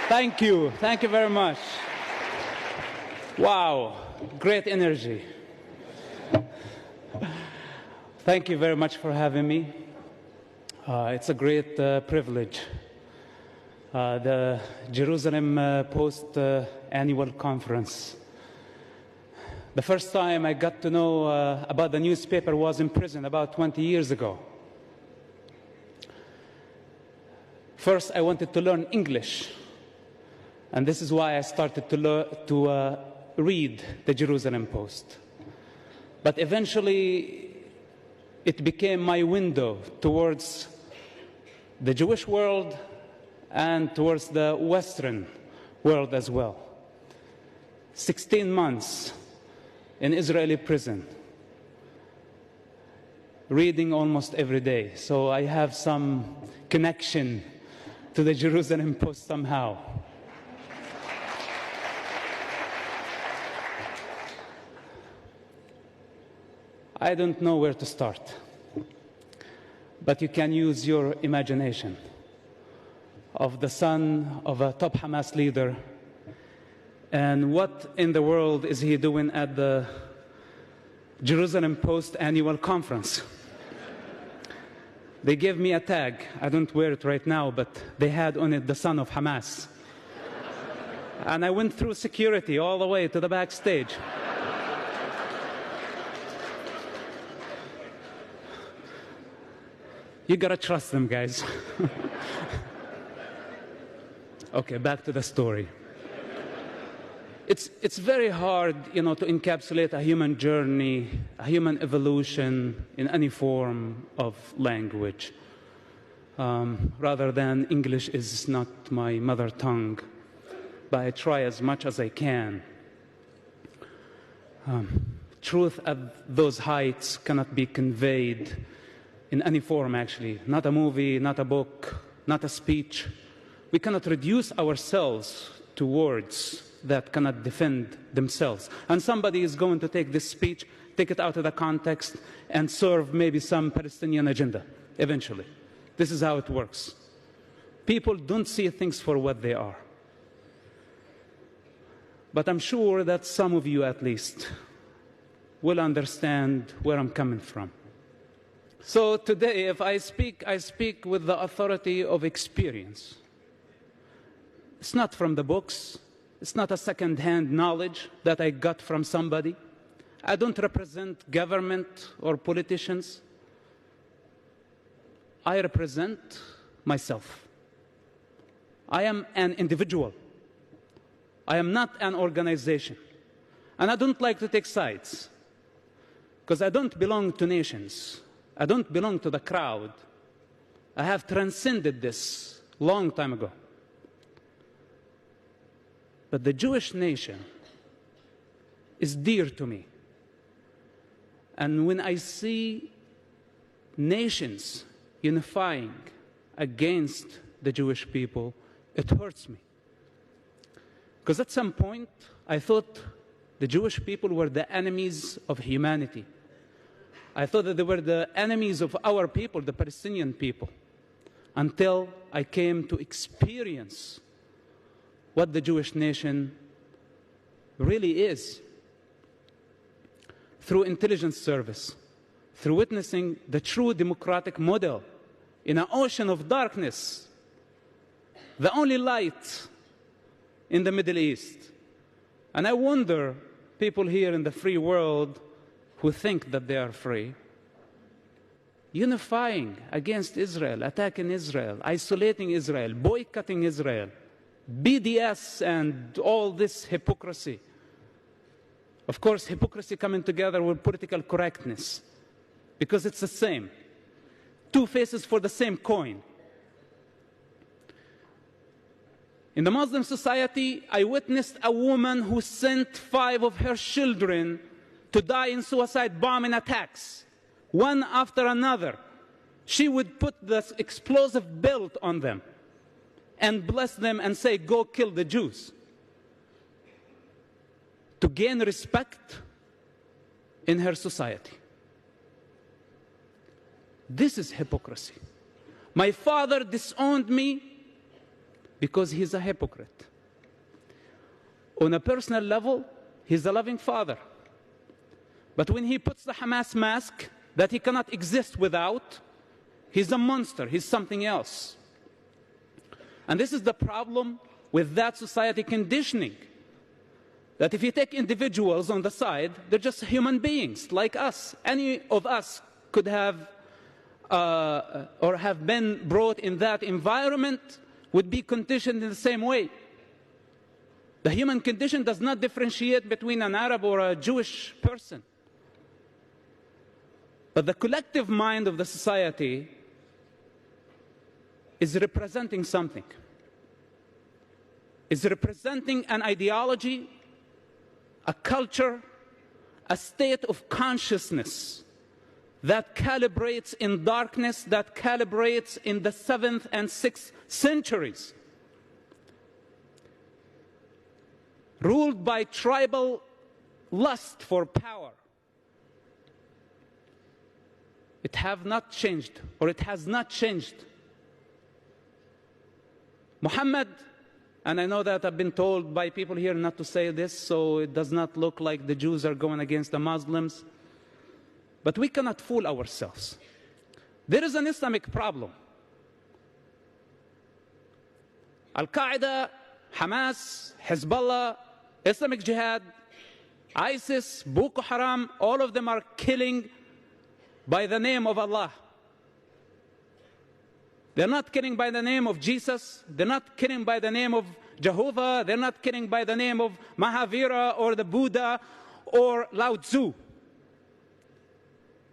Thank you. Thank you very much. Wow, great energy. Thank you very much for having me. It's a great privilege. The Jerusalem Post annual conference. The first time I got to know about the newspaper was in prison about 20 years ago. First, I wanted to learn English. And this is why I started to read the Jerusalem Post. But eventually, it became my window towards the Jewish world and towards the Western world as well. 16 months in Israeli prison, reading almost every day. So I have some connection to the Jerusalem Post somehow. I don't know where to start, but you can use your imagination of the son of a top Hamas leader, and what in the world is he doing at the Jerusalem Post annual conference? They gave me a tag. I don't wear it right now, but they had on it the son of Hamas. And I went through security all the way to the backstage. You gotta trust them, guys. Okay, back to the story. It's very hard, to encapsulate a human journey, a human evolution in any form of language. Rather than English is not my mother tongue, but I try as much as I can. Truth at those heights cannot be conveyed in any form, actually. Not a movie, not a book, not a speech. We cannot reduce ourselves to words that cannot defend themselves. And somebody is going to take this speech, take it out of the context, and serve maybe some Palestinian agenda, eventually. This is how it works. People don't see things for what they are. But I'm sure that some of you, at least, will understand where I'm coming from. So today, if I speak with the authority of experience. It's not from the books. It's not a second-hand knowledge that I got from somebody. I don't represent government or politicians. I represent myself. I am an individual. I am not an organization. And I don't like to take sides, because I don't belong to nations. I don't belong to the crowd. I have transcended this long time ago. But the Jewish nation is dear to me. And when I see nations unifying against the Jewish people, it hurts me. Because at some point, I thought the Jewish people were the enemies of humanity. I thought that they were the enemies of our people, the Palestinian people, until I came to experience what the Jewish nation really is. Through intelligence service, through witnessing the true democratic model in an ocean of darkness, the only light in the Middle East. And I wonder, people here in the free world who think that they are free, unifying against Israel, attacking Israel, isolating Israel, boycotting Israel, BDS and all this hypocrisy. Of course, hypocrisy coming together with political correctness, because it's the same. Two faces for the same coin. In the Muslim society, I witnessed a woman who sent 5 of her children to die in suicide bombing attacks, one after another. She would put the explosive belt on them and bless them and say, "Go kill the Jews," to gain respect in her society. This is hypocrisy. My father disowned me because he's a hypocrite. On a personal level, he's a loving father. But when he puts the Hamas mask that he cannot exist without, he's a monster, he's something else. And this is the problem with that society conditioning. That if you take individuals on the side, they're just human beings like us. Any of us could have or have been brought in that environment, would be conditioned in the same way. The human condition does not differentiate between an Arab or a Jewish person. But the collective mind of the society is representing something. Is representing an ideology, a culture, a state of consciousness that calibrates in darkness, that calibrates in the 7th and 6th centuries. Ruled by tribal lust for power. It have not changed, or it has not changed. Muhammad, and I know that I've been told by people here not to say this, so it does not look like the Jews are going against the Muslims. But we cannot fool ourselves. There is an Islamic problem. Al-Qaeda, Hamas, Hezbollah, Islamic Jihad, ISIS, Boko Haram, all of them are killing by the name of Allah. They're not killing by the name of Jesus. They're not killing by the name of Jehovah. They're not killing by the name of Mahavira or the Buddha or Lao Tzu.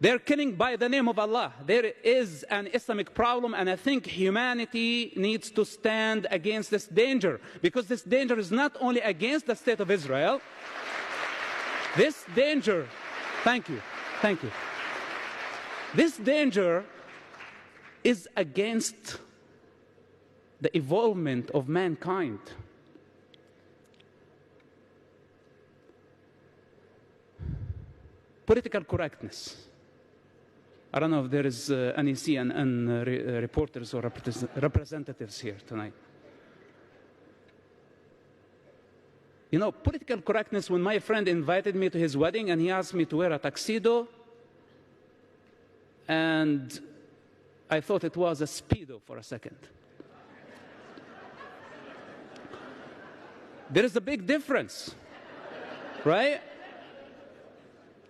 They're killing by the name of Allah. There is an Islamic problem, and I think humanity needs to stand against this danger, because this danger is not only against the state of Israel. This danger, thank you. This danger is against the evolvement of mankind. Political correctness. I don't know if there is any CNN reporters or representatives here tonight. You know, political correctness, when my friend invited me to his wedding and he asked me to wear a tuxedo, and I thought it was a Speedo for a second. There is a big difference, right?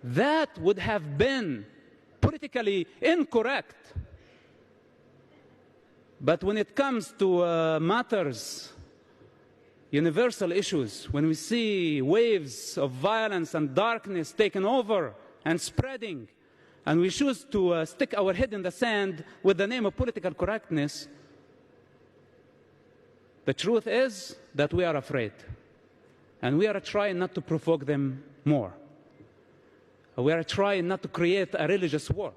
That would have been politically incorrect. But when it comes to matters, universal issues, when we see waves of violence and darkness taking over and spreading, and we choose to stick our head in the sand with the name of political correctness, the truth is that we are afraid. And we are trying not to provoke them more. We are trying not to create a religious war.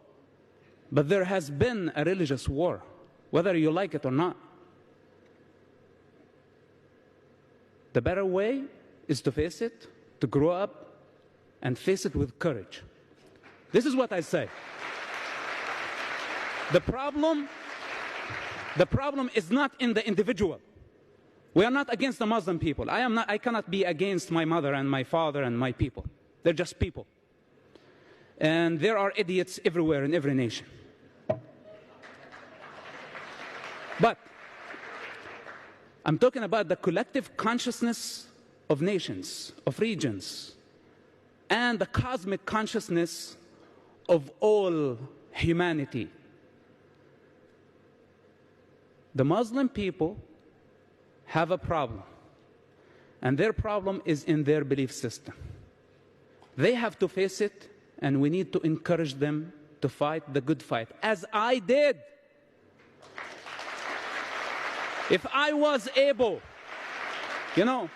But there has been a religious war, whether you like it or not. The better way is to face it, to grow up, and face it with courage. This is what I say. The problem is not in the individual. We are not against the Muslim people. I cannot be against my mother and my father and my people. They're just people. And there are idiots everywhere in every nation. But I'm talking about the collective consciousness of nations, of regions, and the cosmic consciousness of all humanity. The Muslim people have a problem, and their problem is in their belief system. They have to face it, and we need to encourage them to fight the good fight, as I did. If I was able, you know,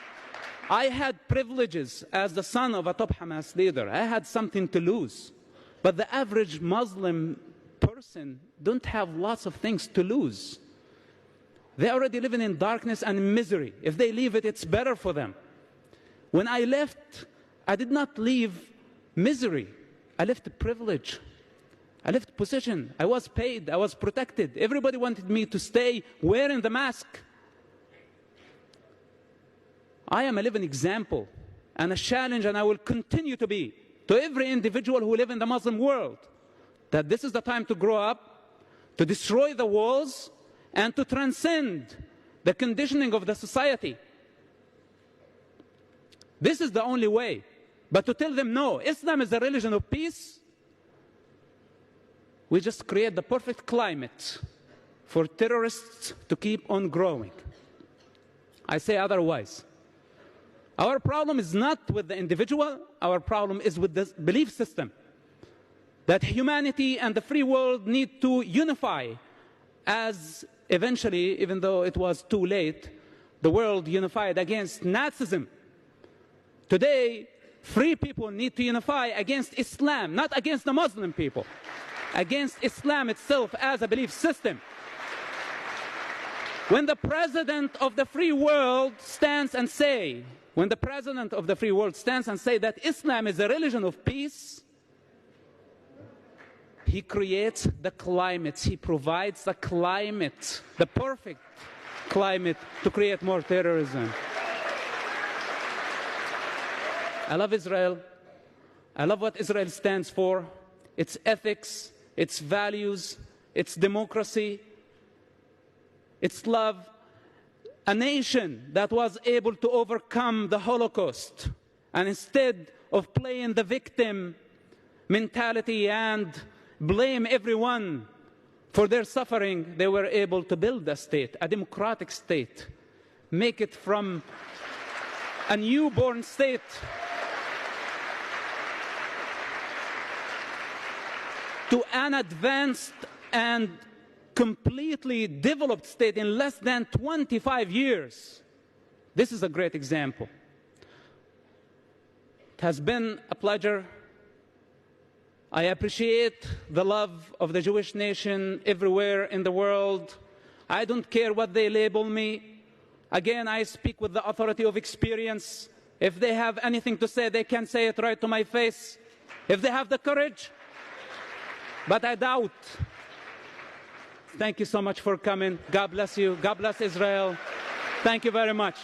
I had privileges as the son of a top Hamas leader. I had something to lose. But the average Muslim person don't have lots of things to lose. They're already living in darkness and misery. If they leave it, it's better for them. When I left, I did not leave misery. I left privilege. I left position. I was paid. I was protected. Everybody wanted me to stay wearing the mask. I am a living example and a challenge, and I will continue to be, to every individual who lives in the Muslim world, that this is the time to grow up, to destroy the walls, and to transcend the conditioning of the society. This is the only way. But to tell them, no, Islam is a religion of peace, we just create the perfect climate for terrorists to keep on growing. I say otherwise. Our problem is not with the individual, our problem is with the belief system. That humanity and the free world need to unify, as eventually, even though it was too late, the world unified against Nazism. Today, free people need to unify against Islam, not against the Muslim people, against Islam itself as a belief system. When the president of the free world stands and say, that Islam is a religion of peace, he creates the climate, he provides the climate, the perfect climate to create more terrorism. I love Israel. I love what Israel stands for, its ethics, its values, its democracy, its love. A nation that was able to overcome the Holocaust, and instead of playing the victim mentality and blame everyone for their suffering, they were able to build a state, a democratic state, make it from a newborn state to an advanced and completely developed state in less than 25 years. This is a great example. It has been a pleasure. I appreciate the love of the Jewish nation everywhere in the world. I don't care what they label me. Again, I speak with the authority of experience. If they have anything to say, they can say it right to my face, if they have the courage. But I doubt. Thank you so much for coming. God bless you. God bless Israel. Thank you very much.